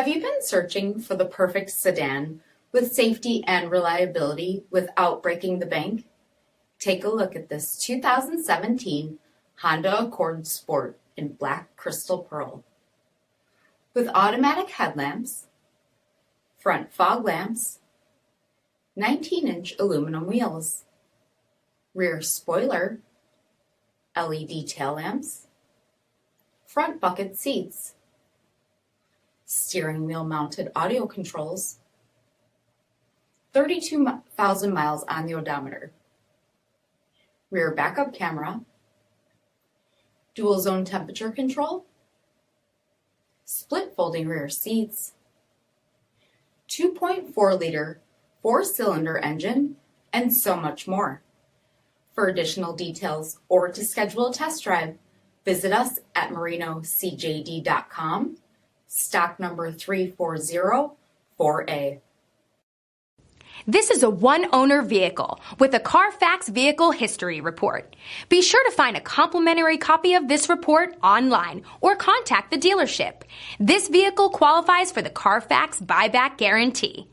Have you been searching for the perfect sedan with safety and reliability without breaking the bank? Take a look at this 2017 Honda Accord Sport in black crystal pearl. With automatic headlamps, front fog lamps, 19-inch aluminum wheels, rear spoiler, LED tail lamps, front bucket seats, steering wheel mounted audio controls, 32,000 miles on the odometer, rear backup camera, dual zone temperature control, split folding rear seats, 2.4-liter 4-cylinder engine, and so much more. For additional details or to schedule a test drive, visit us at marinocjd.com, stock number 3404A. This is a one-owner vehicle with a CARFAX Vehicle History Report. Be sure to find a complimentary copy of this report online or contact the dealership. This vehicle qualifies for the CARFAX Buyback Guarantee.